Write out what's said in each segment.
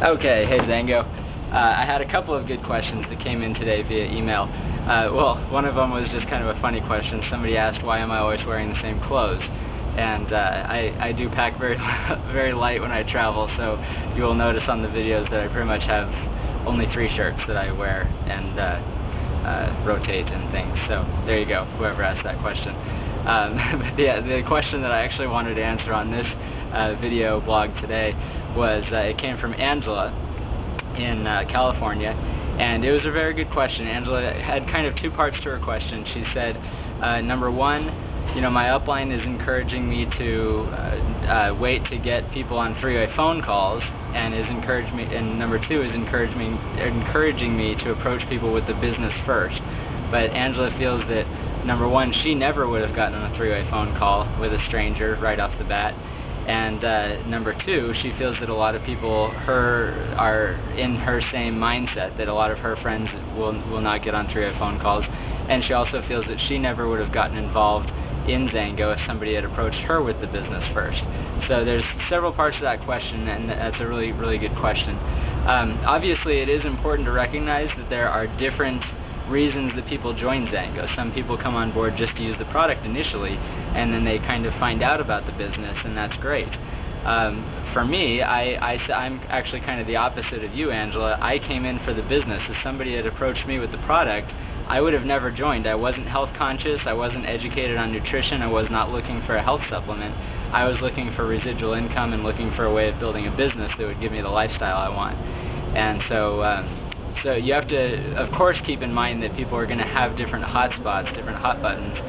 Okay, hey XanGo. I had a couple of good questions that came in today via email. Well, one of them was just kind of a funny question. Somebody asked, why am I always wearing the same clothes? And I do pack very, very light when I travel, so you will notice on the videos that I pretty much have only 3 shirts that I wear and rotate and things. So there you go, whoever asked that question. But yeah, the question that I actually wanted to answer on this video blog today was, it came from Angela in California, and it was a very good question. Angela had kind of 2 parts to her question. She said, number 1, you know, my upline is encouraging me to wait to get people on 3-way phone calls, and number 2 is encouraging me to approach people with the business first. But Angela feels that number 1, she never would have gotten on a 3-way phone call with a stranger right off the bat. And number 2, she feels that a lot of people are in her same mindset, that a lot of her friends will not get on 3-way phone calls. And she also feels that she never would have gotten involved in XanGo if somebody had approached her with the business first. So there's several parts to that question, and that's a really, really good question. Obviously, it is important to recognize that there are different reasons that people join XanGo. Some people come on board just to use the product initially, and then they kind of find out about the business, and that's great. For me, I'm actually kind of the opposite of you, Angela. I came in for the business. If somebody had approached me with the product, I would have never joined. I wasn't health conscious, I wasn't educated on nutrition, I was not looking for a health supplement. I was looking for residual income and looking for a way of building a business that would give me the lifestyle I want. And so you have to, of course, keep in mind that people are going to have different hot spots, different hot buttons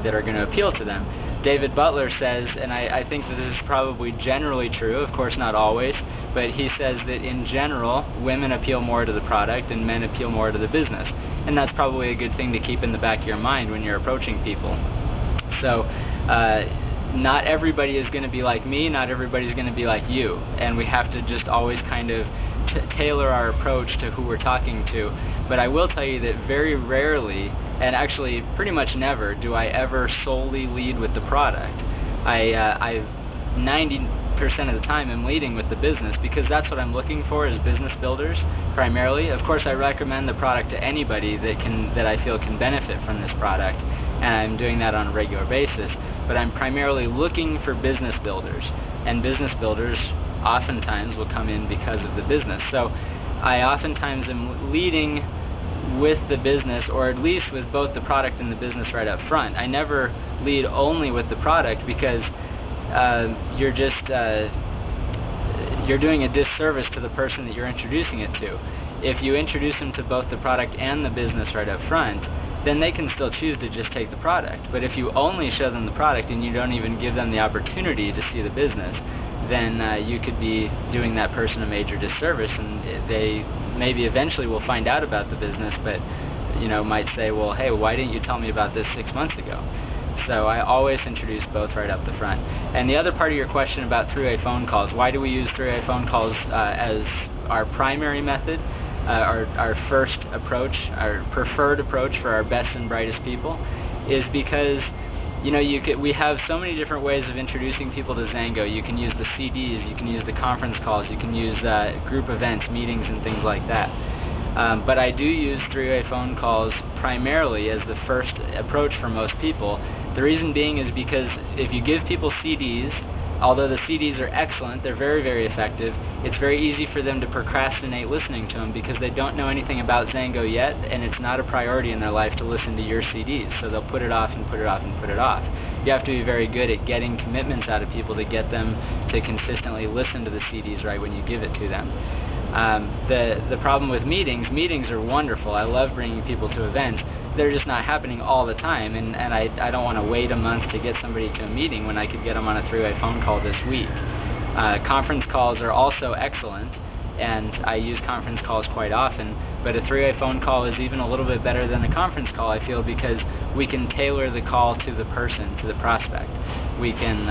that are going to appeal to them. David Butler says, and I think that this is probably generally true, of course not always, but he says that in general, women appeal more to the product and men appeal more to the business. And that's probably a good thing to keep in the back of your mind when you're approaching people. So not everybody is going to be like me, not everybody's going to be like you, and we have to just always kind of tailor our approach to who we're talking to. But I will tell you that very rarely, and actually pretty much never, do I ever solely lead with the product. I 90% of the time am leading with the business, because that's what I'm looking for as business builders primarily. Of course, I recommend the product to anybody that I feel can benefit from this product, and I'm doing that on a regular basis. But I'm primarily looking for business builders, and business builders oftentimes will come in because of the business. So I oftentimes am leading with the business, or at least with both the product and the business right up front. I never lead only with the product, because you're doing a disservice to the person that you're introducing it to. If you introduce them to both the product and the business right up front, then they can still choose to just take the product. But if you only show them the product and you don't even give them the opportunity to see the business, then you could be doing that person a major disservice, and they maybe eventually will find out about the business, but might say, well, hey, why didn't you tell me about this 6 months ago? So I always introduce both right up the front. And the other part of your question about 3-way phone calls, why do we use 3-way phone calls as our primary method, our first approach, our preferred approach for our best and brightest people, is because we have so many different ways of introducing people to XanGo. You can use the CDs, you can use the conference calls, you can use group events, meetings, and things like that. But I do use 3-way phone calls primarily as the first approach for most people. The reason being is because if you give people CDs, although the CDs are excellent, they're very, very effective, it's very easy for them to procrastinate listening to them because they don't know anything about XanGo yet, and it's not a priority in their life to listen to your CDs. So they'll put it off and put it off and put it off. You have to be very good at getting commitments out of people to get them to consistently listen to the CDs right when you give it to them. The problem with meetings are wonderful. I love bringing people to events. They're just not happening all the time, and I don't want to wait a month to get somebody to a meeting when I could get them on a 3-way phone call this week. Conference calls are also excellent, and I use conference calls quite often, but a 3-way phone call is even a little bit better than a conference call, I feel, because we can tailor the call to the person, to the prospect. We can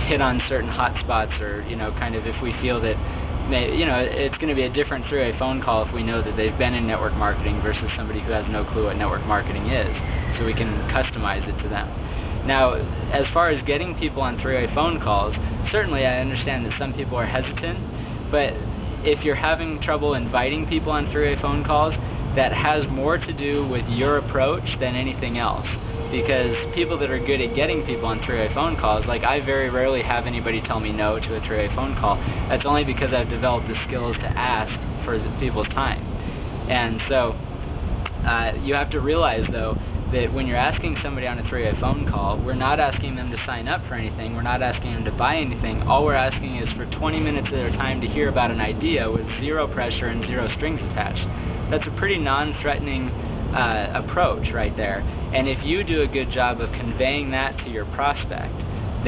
hit on certain hot spots, or kind of if we feel that it's going to be a different 3-way phone call if we know that they've been in network marketing versus somebody who has no clue what network marketing is. So we can customize it to them. Now, as far as getting people on 3-way phone calls, certainly I understand that some people are hesitant, But if you're having trouble inviting people on three-way phone calls, that has more to do with your approach than anything else. Because people that are good at getting people on three-way phone calls, like I very rarely have anybody tell me no to a three-way phone call. That's only because I've developed the skills to ask for people's time. And so you have to realize, though, that when you're asking somebody on a three-way phone call, we're not asking them to sign up for anything, we're not asking them to buy anything. All we're asking is for 20 minutes of their time to hear about an idea with zero pressure and zero strings attached. That's a pretty non-threatening approach right there. And if you do a good job of conveying that to your prospect,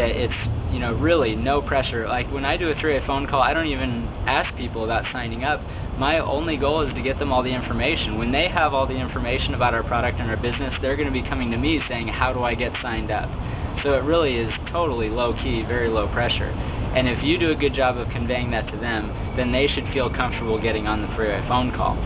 that it's, you know, really no pressure. Like when I do a three-way phone call, I don't even ask people about signing up. My only goal is to get them all the information. When they have all the information about our product and our business, they're going to be coming to me saying, how do I get signed up? So it really is totally low-key, very low pressure. And if you do a good job of conveying that to them, then they should feel comfortable getting on the three-way phone call.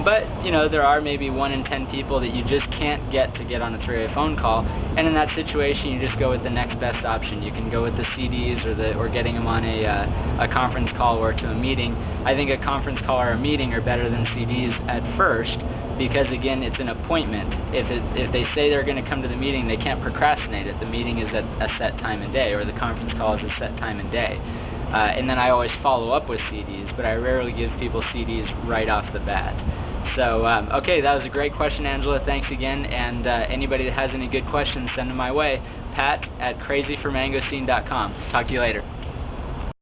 But, you know, there are maybe 1 in 10 people that you just can't get to get on a three-way phone call, and in that situation you just go with the next best option. You can go with the CDs or getting them on a conference call or to a meeting. I think a conference call or a meeting are better than CDs at first, because again, it's an appointment. If they say they're going to come to the meeting, they can't procrastinate it. The meeting is at a set time and day, or the conference call is a set time and day. And then I always follow up with CDs, but I rarely give people CDs right off the bat. So, okay, that was a great question, Angela. Thanks again. And anybody that has any good questions, send them my way. Pat at crazyformangosteen.com. Talk to you later.